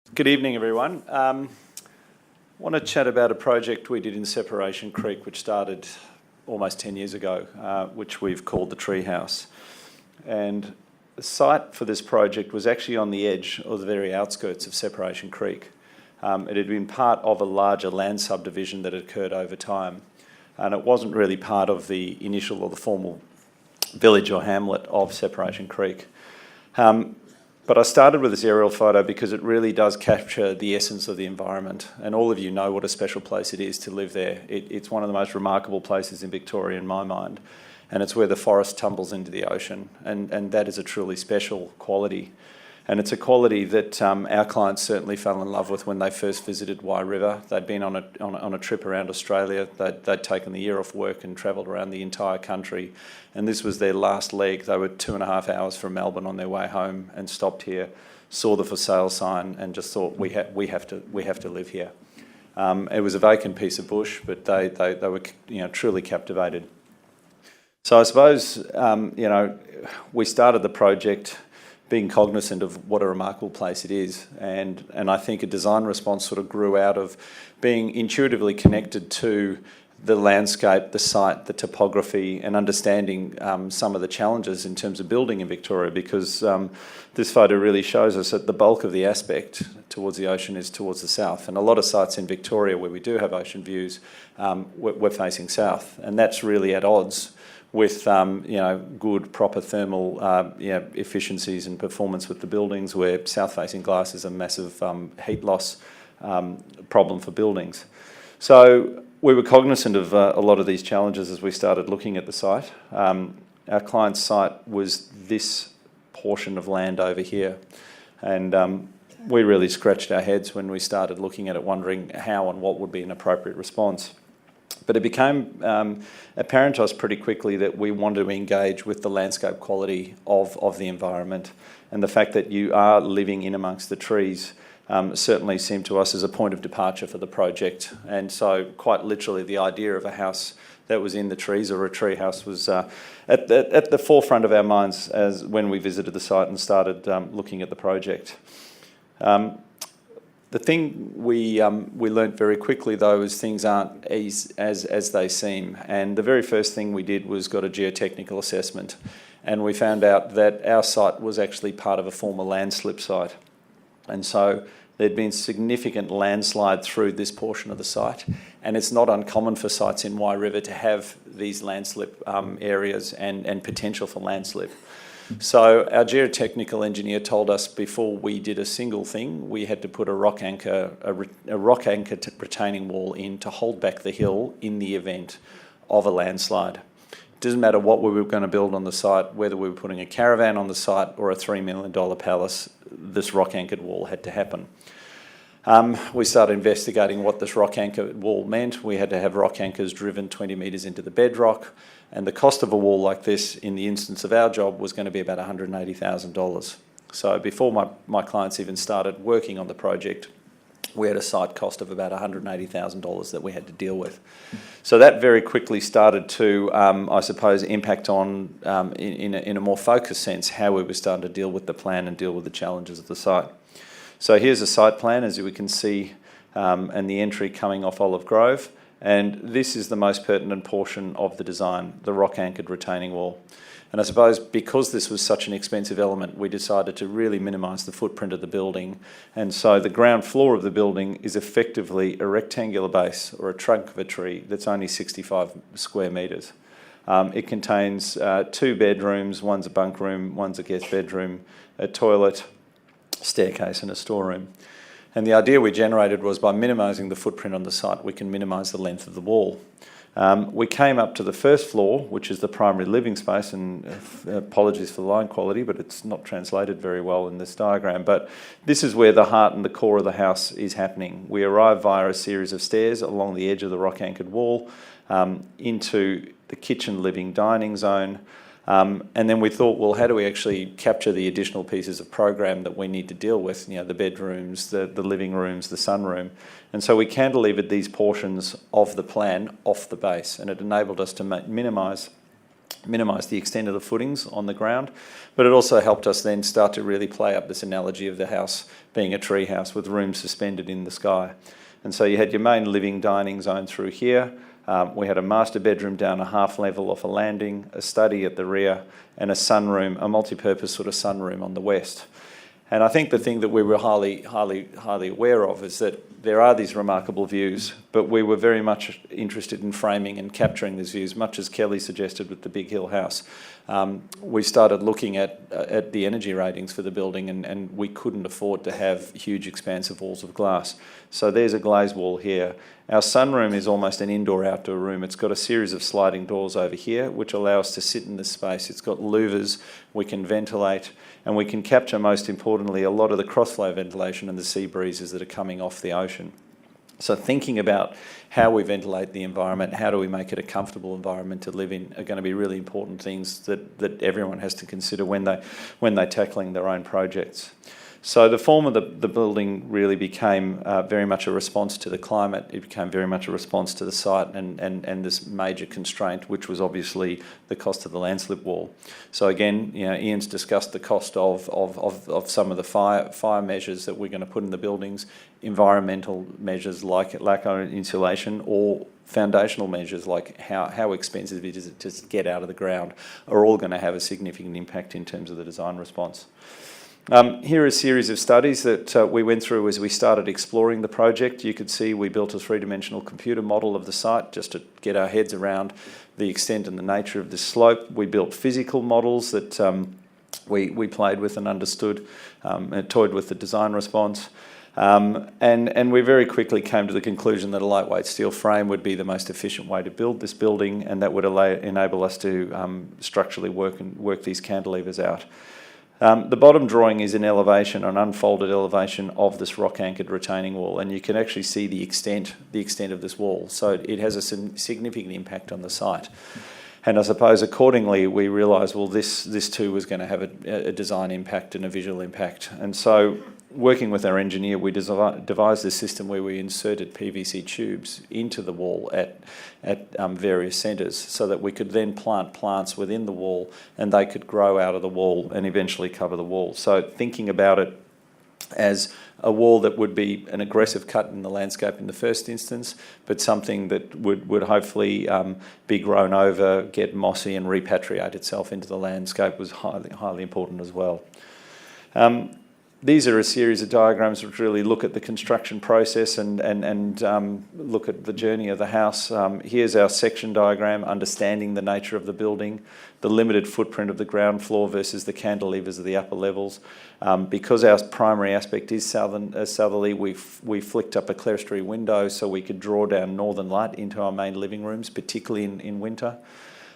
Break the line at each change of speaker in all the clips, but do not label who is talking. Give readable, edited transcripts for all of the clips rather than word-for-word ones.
Good evening, everyone. I want to chat about a project we did in Separation Creek, which started almost 10 years ago, which we've called the Treehouse. And the site for this project was actually on the edge or the very outskirts of Separation Creek. It had been part of a larger land subdivision that had occurred over time, and it wasn't really part of the initial or the formal village or hamlet of Separation Creek. But I started with this aerial photo because it really does capture the essence of the environment, and all of you know what a special place it is to live there. It's one of the most remarkable places in Victoria in my mind, and it's where the forest tumbles into the ocean, and that is a truly special quality. And it's a quality that our clients certainly fell in love with when they first visited Wye River. They'd been on a trip around Australia. They'd taken the year off work and travelled around the entire country, and this was their last leg. They were 2.5 hours from Melbourne on their way home and stopped here, saw the for sale sign, and just thought we have to live here. It was a vacant piece of bush, but they were truly captivated. So I suppose we started the project being cognizant of what a remarkable place it is, and I think a design response sort of grew out of being intuitively connected to the landscape, the site, the topography, and understanding some of the challenges in terms of building in Victoria, because this photo really shows us that the bulk of the aspect towards the ocean is towards the south, and a lot of sites in Victoria where we do have ocean views, we're facing south, and that's really at odds with good proper thermal efficiencies and performance with the buildings, where south-facing glass is a massive heat loss problem for buildings. So we were cognizant of a lot of these challenges as we started looking at the site. Our client's site was this portion of land over here, and we really scratched our heads when we started looking at it, wondering how and what would be an appropriate response. But it became apparent to us pretty quickly that we wanted to engage with the landscape quality of the environment, and the fact that you are living in amongst the trees certainly seemed to us as a point of departure for the project. And so quite literally the idea of a house that was in the trees, or a tree house, was at the forefront of our minds as when we visited the site and started looking at the project. The thing we learnt very quickly, though, is things aren't as they seem. And the very first thing we did was got a geotechnical assessment, and we found out that our site was actually part of a former landslip site. And so there'd been significant landslide through this portion of the site, and it's not uncommon for sites in Wye River to have these landslip areas and potential for landslip. So our geotechnical engineer told us before we did a single thing, we had to put a rock anchor retaining wall in to hold back the hill in the event of a landslide. It doesn't matter what we were going to build on the site, whether we were putting a caravan on the site or a $3 million palace, this rock anchored wall had to happen. We started investigating what this rock anchor wall meant. We had to have rock anchors driven 20 metres into the bedrock, and the cost of a wall like this, in the instance of our job, was going to be about $180,000. So before my clients even started working on the project, we had a site cost of about $180,000 that we had to deal with. So that very quickly started to, I suppose, impact on, in a more focused sense, how we were starting to deal with the plan and deal with the challenges of the site. So here's a site plan, as we can see, and the entry coming off Olive Grove. And this is the most pertinent portion of the design, the rock-anchored retaining wall. And I suppose because this was such an expensive element, we decided to really minimise the footprint of the building. And so the ground floor of the building is effectively a rectangular base, or a trunk of a tree, that's only 65 square metres. It contains 2 bedrooms, one's a bunk room, one's a guest bedroom, a toilet, staircase and a storeroom. And the idea we generated was, by minimising the footprint on the site, we can minimise the length of the wall. We came up to the first floor, which is the primary living space, and apologies for the line quality, but it's not translated very well in this diagram. But this is where the heart and the core of the house is happening. We arrive via a series of stairs along the edge of the rock-anchored wall into the kitchen, living, dining zone. And then we thought, well, how do we actually capture the additional pieces of program that we need to deal with, the bedrooms, the living rooms, the sunroom. And so we cantilevered these portions of the plan off the base, and it enabled us to minimise minimise the extent of the footings on the ground, but it also helped us then start to really play up this analogy of the house being a tree house with rooms suspended in the sky. And so you had your main living dining zone through here. We had a master bedroom down a half level off a landing, a study at the rear, and a sunroom, a multi-purpose sort of sunroom on the west. And I think the thing that we were highly aware of is that there are these remarkable views, but we were very much interested in framing and capturing these views, much as Kelly suggested with the Big Hill house. We started looking at the energy ratings for the building, and we couldn't afford to have huge expansive walls of glass. So there's a glazed wall here. Our sunroom is almost an indoor-outdoor room. It's got a series of sliding doors over here, which allow us to sit in this space. It's got louvers, we can ventilate, and we can capture, most importantly, a lot of the cross-flow ventilation and the sea breezes that are coming off the ocean. So thinking about how we ventilate the environment, how do we make it a comfortable environment to live in, are going to be really important things that everyone has to consider when they're tackling their own projects. So the form of the building really became very much a response to the climate. It became very much a response to the site and this major constraint, which was obviously the cost of the landslip wall. So again, Ian's discussed the cost of some of the fire measures that we're going to put in the buildings, environmental measures like lack of insulation, or foundational measures like how expensive it is to get out of the ground, are all going to have a significant impact in terms of the design response. Here are a series of studies that we went through as we started exploring the project. You could see we built a three-dimensional computer model of the site just to get our heads around the extent and the nature of this slope. We built physical models that we played with and understood and toyed with the design response. And we very quickly came to the conclusion that a lightweight steel frame would be the most efficient way to build this building, and that would enable us to structurally work these cantilevers out. The bottom drawing is an unfolded elevation of this rock-anchored retaining wall, and you can actually see the extent of this wall. So it has a significant impact on the site. And I suppose accordingly we realised, well, this too was going to have a design impact and a visual impact. And so working with our engineer, we devised a system where we inserted PVC tubes into the wall at various centres, so that we could then plant plants within the wall and they could grow out of the wall and eventually cover the wall. So thinking about it as a wall that would be an aggressive cut in the landscape in the first instance, but something that would hopefully be grown over, get mossy and repatriate itself into the landscape was highly important as well. These are a series of diagrams which really look at the construction process and look at the journey of the house. Here's our section diagram, understanding the nature of the building, the limited footprint of the ground floor versus the cantilevers of the upper levels. Because our primary aspect is southerly, we flicked up a clerestory window so we could draw down northern light into our main living rooms, particularly in winter.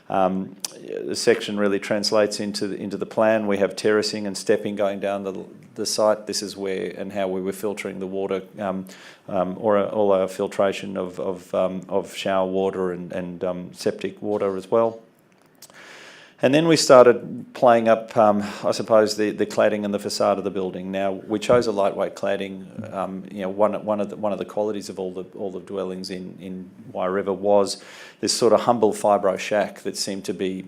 The section really translates into the plan. We have terracing and stepping going down the site. This is where and how we were filtering the water, or all our filtration of shower water and septic water as well. And then we started playing up, I suppose, the cladding and the facade of the building. Now we chose a lightweight cladding. One of the qualities of all the dwellings in Wye River was this sort of humble fibro shack that seemed to be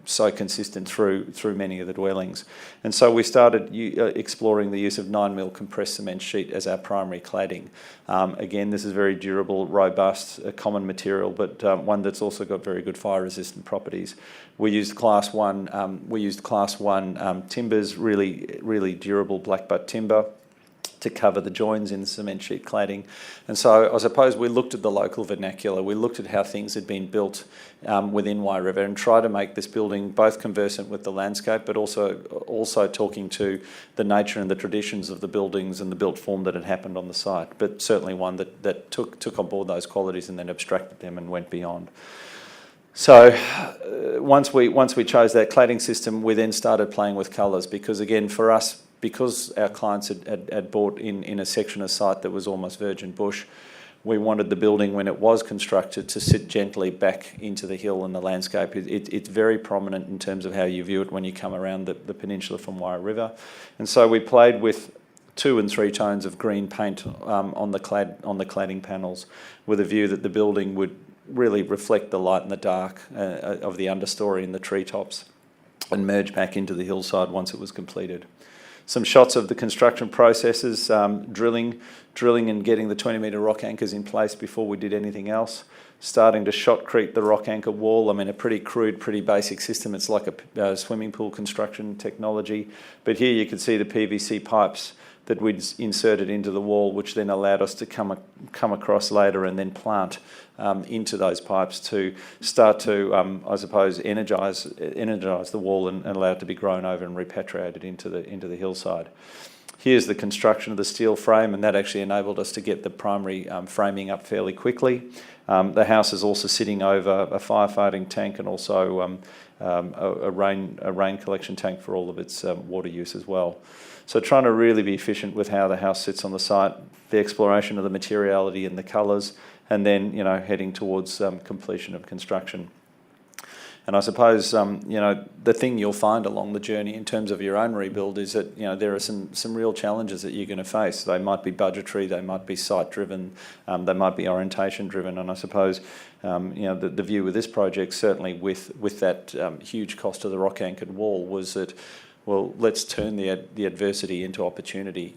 so consistent through many of the dwellings. And so we started exploring the use of 9mm compressed cement sheet as our primary cladding. Again, this is very durable, robust, a common material, but one that's also got very good fire resistant properties. We used class one timbers, really durable black butt timber, to cover the joins in the cement sheet cladding. And so I suppose we looked at the local vernacular, we looked at how things had been built within Wye River and tried to make this building both conversant with the landscape, but also talking to the nature and the traditions of the buildings and the built form that had happened on the site, but certainly one that took on board those qualities and then abstracted them and went beyond. So once we chose that cladding system, we then started playing with colours, because again, for us, because our clients had bought in a section of site that was almost virgin bush, we wanted the building, when it was constructed, to sit gently back into the hill and the landscape. It's very prominent in terms of how you view it when you come around the peninsula from Wye River. And so we played with 2 and 3 tones of green paint on the cladding panels, with a view that the building would really reflect the light and the dark of the understory and the treetops, and merge back into the hillside once it was completed. Some shots of the construction processes, drilling and getting the 20-metre rock anchors in place before we did anything else. Starting to shotcrete the rock anchor wall. I mean, a pretty crude, pretty basic system. It's like a swimming pool construction technology. But here you can see the PVC pipes that we'd inserted into the wall, which then allowed us to come across later and then plant into those pipes to start to, I suppose, energise the wall and allow it to be grown over and repatriated into the hillside. Here's the construction of the steel frame, and that actually enabled us to get the primary framing up fairly quickly. The house is also sitting over a firefighting tank and also a rain collection tank for all of its water use as well. So trying to really be efficient with how the house sits on the site, the exploration of the materiality and the colours, and then heading towards completion of construction. And I suppose the thing you'll find along the journey in terms of your own rebuild is that there are some real challenges that you're going to face. They might be budgetary, they might be site driven, they might be orientation driven. And I suppose the view with this project, certainly with that huge cost of the rock anchored wall, was that, well, let's turn the adversity into opportunity.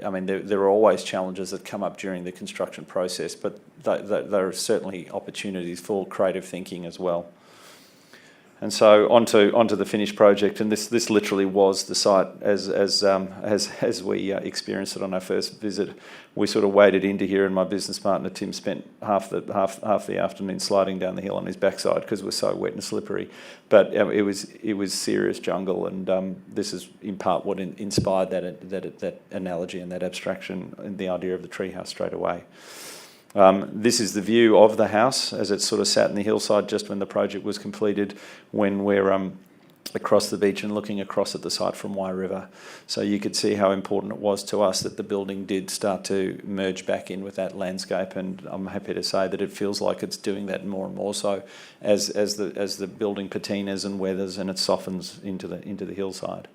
I mean, there are always challenges that come up during the construction process, but there are certainly opportunities for creative thinking as well. And so onto the finished project, and this literally was the site as we experienced it on our first visit. We sort of waded into here, and my business partner Tim spent half the afternoon sliding down the hill on his backside because it was so wet and slippery. But it was serious jungle, and this is in part what inspired that analogy and that abstraction and the idea of the treehouse straight away. This is the view of the house as it sort of sat in the hillside just when the project was completed, when we're across the beach and looking across at the site from Wye River. So you could see how important it was to us that the building did start to merge back in with that landscape, and I'm happy to say that it feels like it's doing that more and more so as the building patinas and weathers and it softens into the hillside.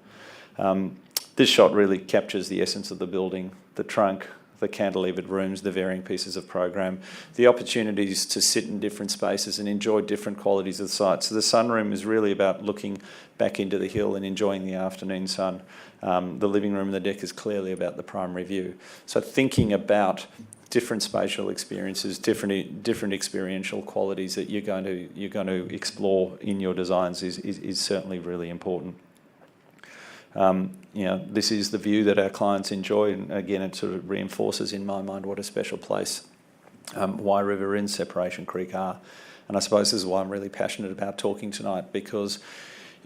This shot really captures the essence of the building, the trunk, the cantilevered rooms, the varying pieces of program, the opportunities to sit in different spaces and enjoy different qualities of the site. So the sunroom is really about looking back into the hill and enjoying the afternoon sun. The living room and the deck is clearly about the primary view. So thinking about different spatial experiences, different experiential qualities that you're going to explore in your designs is certainly really important. This is the view that our clients enjoy, and again, it sort of reinforces in my mind what a special place Wye River and Separation Creek are. And I suppose this is why I'm really passionate about talking tonight, because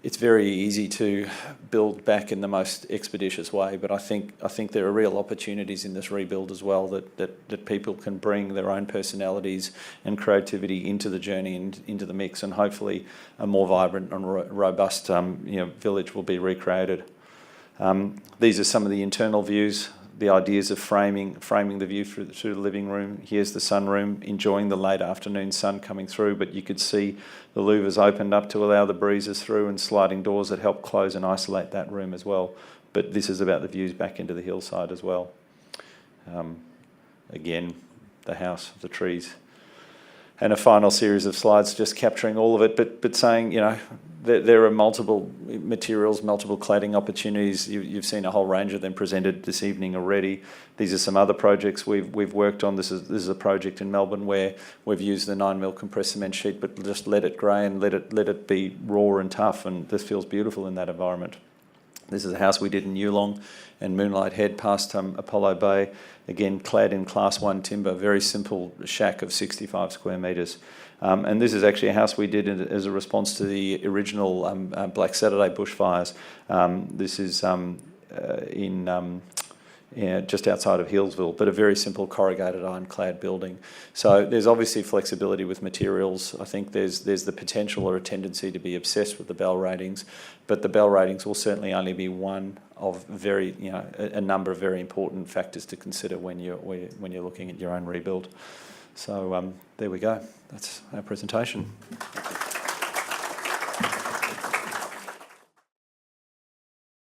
it's very easy to build back in the most expeditious way, but I think there are real opportunities in this rebuild as well that people can bring their own personalities and creativity into the journey and into the mix, and hopefully a more vibrant and robust village will be recreated. These are some of the internal views, the ideas of framing the view through the living room. Here's the sunroom, enjoying the late afternoon sun coming through, but you could see the louvers opened up to allow the breezes through and sliding doors that help close and isolate that room as well. But this is about the views back into the hillside as well. Again, the house, the trees. And a final series of slides just capturing all of it, but saying, there are multiple materials, multiple cladding opportunities. You've seen a whole range of them presented this evening already. These are some other projects we've worked on. This is a project in Melbourne where we've used the 9mm compressed cement sheet, but just let it grey and let it be raw and tough, and this feels beautiful in that environment. This is a house we did in Yulong and Moonlight Head past Apollo Bay, again clad in Class 1 timber, very simple shack of 65 square metres. And this is actually a house we did as a response to the original Black Saturday bushfires. This is just outside of Healesville, but a very simple corrugated iron-clad building. So there's obviously flexibility with materials. I think there's the potential or a tendency to be obsessed with the Bell ratings, but the Bell ratings will certainly only be one of a number of very important factors to consider when you're looking at your own rebuild. So there we go. That's our presentation.